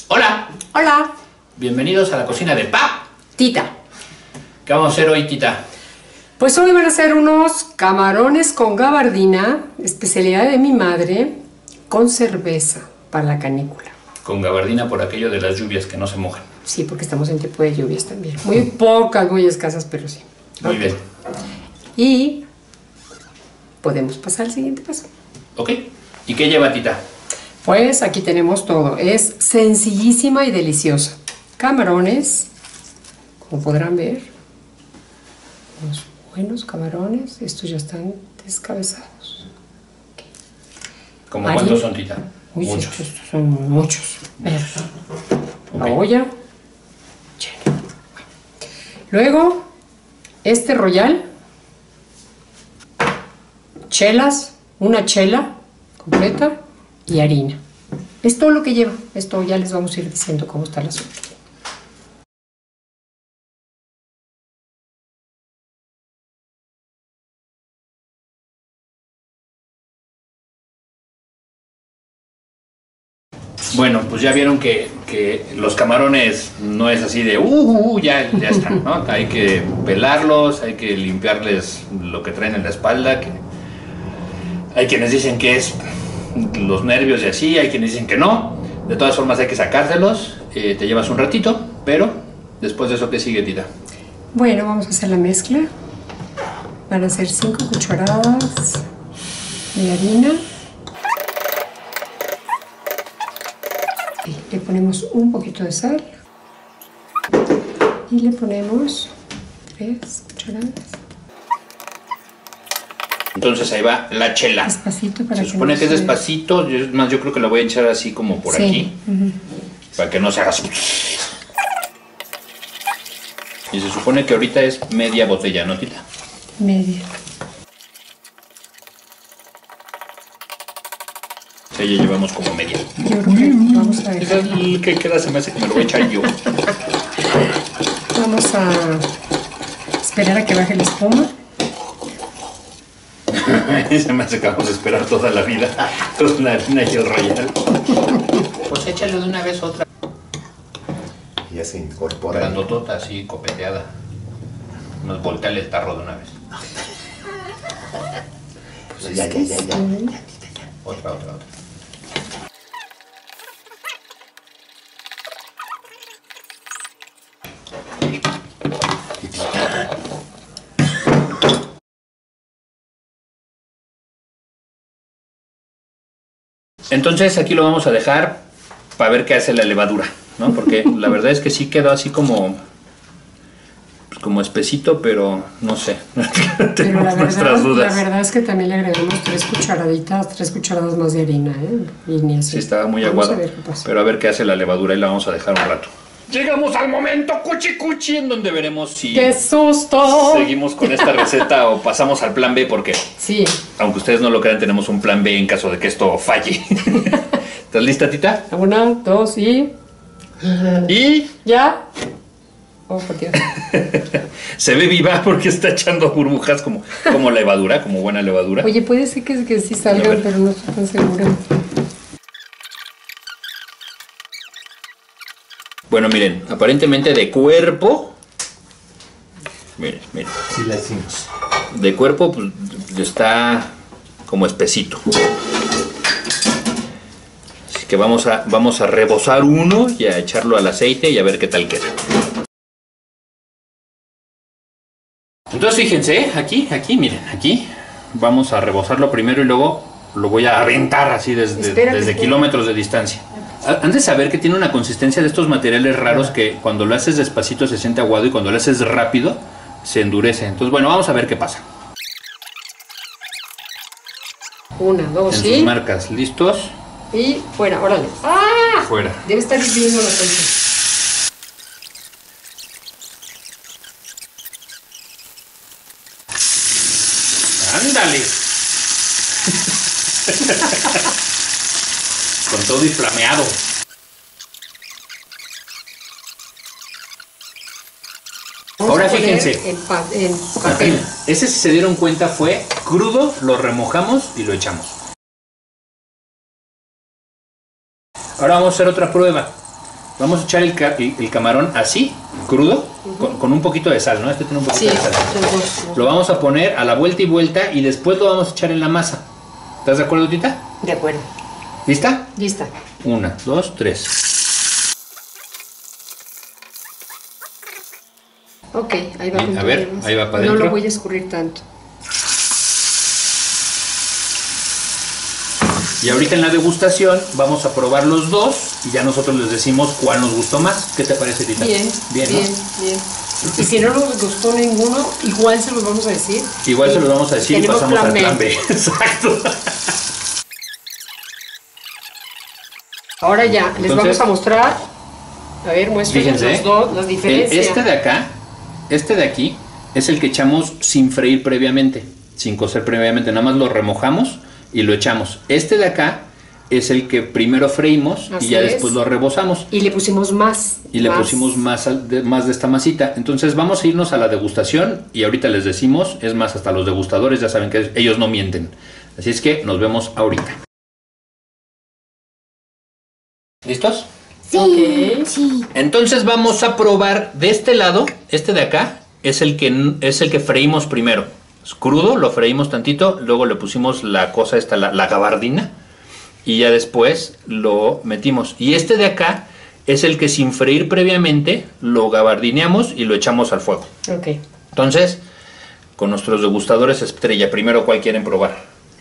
Hola, Hola, bienvenidos a la cocina de Tita. ¿Qué vamos a hacer hoy, Tita? Pues hoy van a hacer unos camarones con gabardina, especialidad de mi madre, con cerveza para la canícula. Con gabardina por aquello de las lluvias que no se mojan. Sí, porque estamos en tiempo de lluvias también. Muy pocas, muy escasas, pero sí. Muy bien. Y podemos pasar al siguiente paso. ¿Ok? ¿Y qué lleva, Tita? Pues aquí tenemos todo. Es sencillísima y deliciosa. Camarones, como podrán ver. Unos buenos camarones. Estos ya están descabezados. ¿Cómo cuántos son, Tita? Uy, muchos. Sí, estos son muchos. La olla llena. Luego, este royal. Chelas, una chela completa y harina. Es todo lo que lleva. Esto ya les vamos a ir diciendo cómo está el asunto. Bueno, pues ya vieron que los camarones no es así de ya están, ¿no? Hay que pelarlos, hay que limpiarles lo que traen en la espalda, que hay quienes dicen que es los nervios y así, hay quienes dicen que no. De todas formas hay que sacárselos, te llevas un ratito, pero después de eso, ¿qué sigue, Tita? Bueno, vamos a hacer la mezcla. Van a ser 5 cucharadas de harina. Le ponemos un poquito de sal y le ponemos 3 cucharadas. Entonces ahí va la chela. Despacito para Se supone no que es se- despacito, yo creo que la voy a echar así como por Sí. aquí, para que no se haga. Y se supone que ahorita es media botella, ¿no, Tita? Media. O sea, ya llevamos como media. Yo creo que vamos a dejar. ¿Qué queda? Se me hace que me lo voy a echar yo. Vamos a esperar a que baje la espuma. Se me hace que vamos a esperar toda la vida con la harina y el royal. Pues échale de una vez otra. Ya se incorpora. Grandotota así, copeteada. Nos volteale el tarro de una vez. Pues ya. Otra. Entonces aquí lo vamos a dejar para ver qué hace la levadura, ¿no? Porque la verdad es que sí quedó así como espesito, pero no sé. Pero Tenemos nuestras dudas. la verdad es que también le agregamos 3 cucharadas más de harina, ¿eh? Y ni así. Sí, estaba muy Vamos aguado. a ver qué pasa. Pero a ver qué hace la levadura y la vamos a dejar un rato. Llegamos al momento cuchi, en donde veremos si ¡Qué susto! seguimos con esta receta o pasamos al plan B, porque Sí, aunque ustedes no lo crean, tenemos un plan B en caso de que esto falle. ¿Estás lista, Tita? 1, 2 y... Y ¿Ya? Oh, por Dios. se ve viva porque está echando burbujas como levadura, como buena levadura. Oye, puede ser que sí A salgan, ver. pero no estoy tan segura. Bueno, miren, aparentemente de cuerpo. Miren. Sí la hicimos. De cuerpo pues, está como espesito. Así que vamos a rebozar uno y a echarlo al aceite y a ver qué tal queda. Entonces fíjense, aquí, miren, aquí vamos a rebozarlo primero y luego lo voy a aventar así desde kilómetros de distancia. Han de saber que tiene una consistencia de estos materiales raros que cuando lo haces despacito se siente aguado y cuando lo haces rápido se endurece. Entonces, bueno, vamos a ver qué pasa. 1, 2 En sus y... marcas, ¿listos? Y fuera, órale. ¡Ah! Fuera. Debe estar hirviendo la concha. ¡Ándale! Con todo y flameado. Ahora fíjense. En papel. Ese, si se dieron cuenta, fue crudo, lo remojamos y lo echamos. Ahora vamos a hacer otra prueba. Vamos a echar el camarón así, crudo, con un poquito de sal, ¿no? Este tiene un poquito Sí, de sal. los dos. Lo vamos a poner a la vuelta y vuelta y después lo vamos a echar en la masa. ¿Estás de acuerdo, Tita? De acuerdo. ¿Lista? Lista. 1, 2, 3. Ok, ahí va. Bien, con a todo ver, lo demás. ahí va para No adentro. lo voy a escurrir tanto. Y ahorita en la degustación vamos a probar los dos y ya nosotros les decimos cuál nos gustó más. ¿Qué te parece, Tita? Bien, Bien, bien, ¿no? bien. Y si no nos gustó ninguno, igual se los vamos a decir. Igual se los vamos a decir y Tenemos pasamos al plan plan B. B. Exacto. Ahora ya, les Entonces, vamos a mostrar. A ver, muéstrenos Fíjense, los dos, las diferencias. este de acá, este de aquí, es el que echamos sin freír previamente, sin cocer previamente. Nada más lo remojamos y lo echamos. Este de acá es el que primero freímos Así y ya es. después lo rebozamos. Y le pusimos más. Y le pusimos más de esta masita. Entonces vamos a irnos a la degustación y ahorita les decimos, es más, hasta los degustadores ya saben que ellos no mienten. Así es que nos vemos ahorita. ¿Listos? Sí, Ok. sí. Entonces vamos a probar de este lado, este de acá, es el que freímos primero. Es crudo, lo freímos tantito, luego le pusimos la cosa esta, la gabardina, y ya después lo metimos. Y este de acá es el que sin freír previamente lo gabardineamos y lo echamos al fuego. Ok. Entonces, con nuestros degustadores estrella, primero, ¿cuál quieren probar?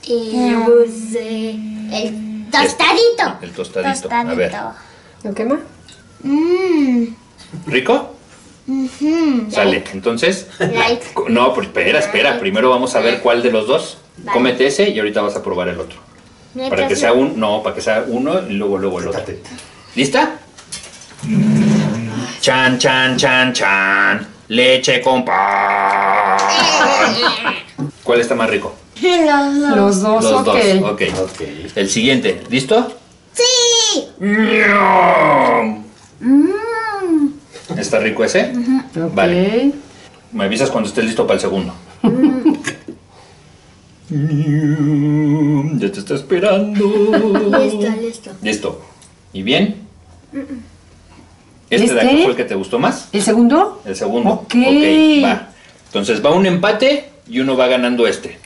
Pues, el tostadito. El tostadito. A ver. ¿Lo quema? ¿Rico? Sale, entonces... Like. No, pues espera. Primero vamos a ver cuál de los dos. Vale. Cómete ese y ahorita vas a probar el otro. Para que sea para que sea uno y luego el otro. Fíjate. ¿Lista? Chan, chan, chan, chan. Leche con pan. ¿Cuál está más rico? Los dos, Los ok. dos. Ok. Ok. El siguiente, ¿listo? Sí. ¿Está rico ese? Ok. Vale. Me avisas cuando estés listo para el segundo. Ya te está esperando. Listo. Listo. ¿Y bien? ¿Este de acá fue el que te gustó más? ¿El segundo? El segundo. Ok. Va. Entonces va un empate y uno va ganando este.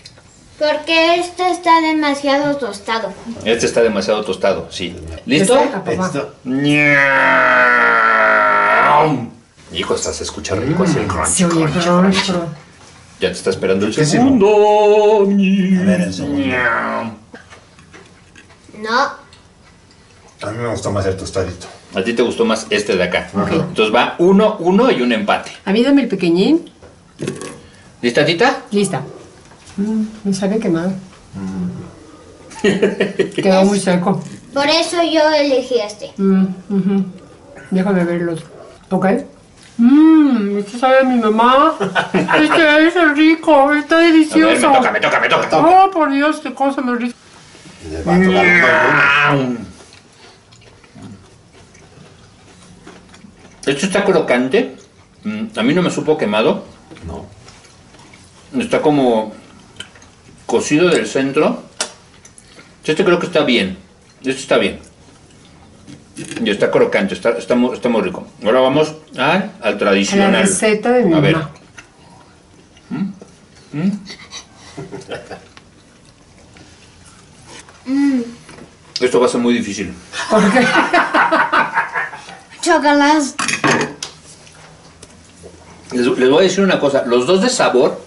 Porque este está demasiado tostado. Este está demasiado tostado, sí. ¿Listo? Este, a papá. Listo. Hijo, hasta se escucha rico así el crunch. Se oye crunch, crunch, crunch. Ya te está esperando el Riquísimo. segundo. A ver, el segundo. No. A mí me gustó más el tostadito. A ti te gustó más este de acá. Entonces va 1-1 y un empate. A mí dame el pequeñín. ¿Lista, Tita? Lista. Me sabe quemado. Quedó muy seco. Por eso yo elegí este. Ujú. Déjame ver el otro. ¿Ok? Este sabe a mi mamá. Este es rico, está A ver, delicioso. me toca. Oh, por Dios, qué cosa más rica. Le va a tocar un poco. Esto está crocante. A mí no me supo quemado. No. Está como cocido del centro. Este creo que está bien. Este está bien. Y está crocante, está muy rico. Ahora vamos al tradicional. A la receta de mi A ver. mamá. Esto va a ser muy difícil. ¿Por qué? Chocolate. Les voy a decir una cosa. Los dos de sabor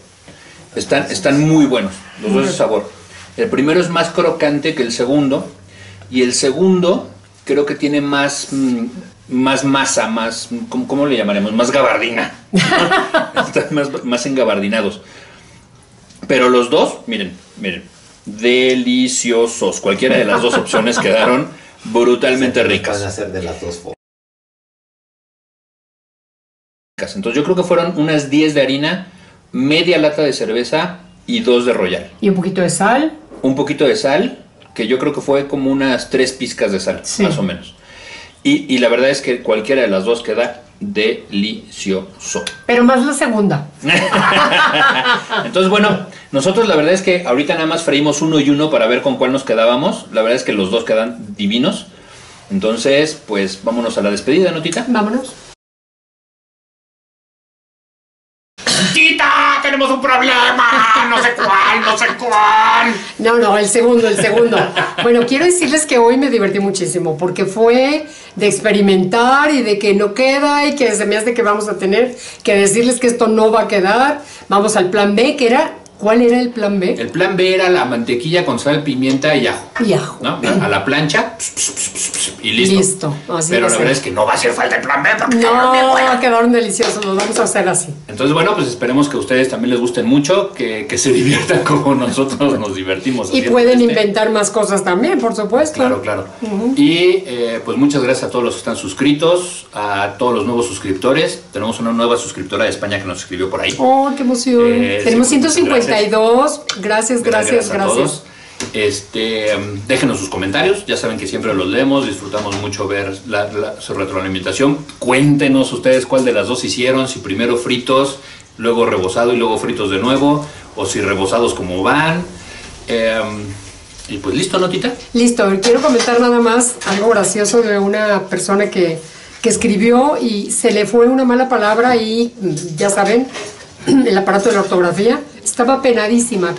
están muy buenos. Los dos de sabor. El primero es más crocante que el segundo. Y el segundo creo que tiene más masa, más... ¿Cómo le llamaremos? Más gabardina. Están más engabardinados. Pero los dos, miren. Deliciosos. Cualquiera de las dos opciones quedaron brutalmente Van a ricas. ser de las dos formas. Entonces yo creo que fueron unas 10 de harina, media lata de cerveza y 2 de Royal. Y un poquito de sal. Un poquito de sal, que yo creo que fue como unas 3 pizcas de sal, Sí. más o menos. Y la verdad es que cualquiera de las dos queda delicioso. Pero más la segunda. Entonces, bueno, nosotros la verdad es que ahorita nada más freímos uno y uno para ver con cuál nos quedábamos. La verdad es que los dos quedan divinos. Entonces, pues vámonos a la despedida, Notita. Vámonos. ¡Tita! ¡Tenemos un problema! No sé cuál. No, el segundo. Bueno, quiero decirles que hoy me divertí muchísimo porque fue de experimentar y de que no queda y que se me hace que vamos a tener que decirles que esto no va a quedar. Vamos al plan B, que era... ¿Cuál era el plan B? El plan B era la mantequilla con sal, pimienta y ajo. Y ajo. ¿No? A la plancha y listo. Listo. Así Pero va a la ser. verdad es que no va a hacer falta el plan B porque No, quedaron deliciosos, los vamos a hacer así. Entonces, bueno, pues esperemos que a ustedes también les gusten mucho, que se diviertan como nosotros nos divertimos. Y haciendo pueden inventar más cosas también, por supuesto. Claro. Y pues muchas gracias a todos los que están suscritos, a todos los nuevos suscriptores. Tenemos una nueva suscriptora de España que nos escribió por ahí. Oh, qué emoción. Tenemos sí, muchas 152. Gracias. A todos. Déjenos sus comentarios, ya saben que siempre los leemos, disfrutamos mucho ver su retroalimentación. Cuéntenos ustedes cuál de las dos hicieron, si primero fritos, luego rebozado y luego fritos de nuevo, o si rebozados como van. Y pues listo, Notita. Listo, quiero comentar nada más algo gracioso de una persona que escribió y se le fue una mala palabra y ya saben, el aparato de la ortografía estaba penadísima.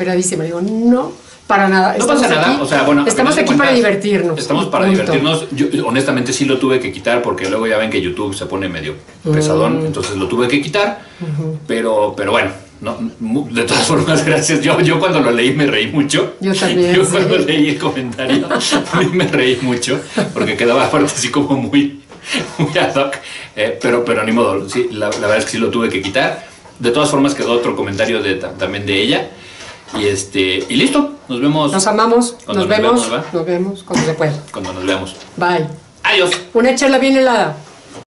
Digo, no, para nada. No pasa nada, o sea, bueno, estamos aquí para divertirnos. Estamos para divertirnos. Yo honestamente sí lo tuve que quitar porque luego ya ven que YouTube se pone medio pesadón, entonces lo tuve que quitar, pero bueno, no, de todas formas, gracias. Yo cuando lo leí me reí mucho. Yo también. Yo cuando leí el comentario me reí mucho porque quedaba aparte así como muy ad hoc, pero ni modo, sí, la verdad es que sí lo tuve que quitar. De todas formas quedó otro comentario también de ella. Y listo, nos vemos. Nos amamos, Cuando nos vemos ¿va? cuando se pueda. Cuando nos veamos. Bye. Adiós. Una charla bien helada.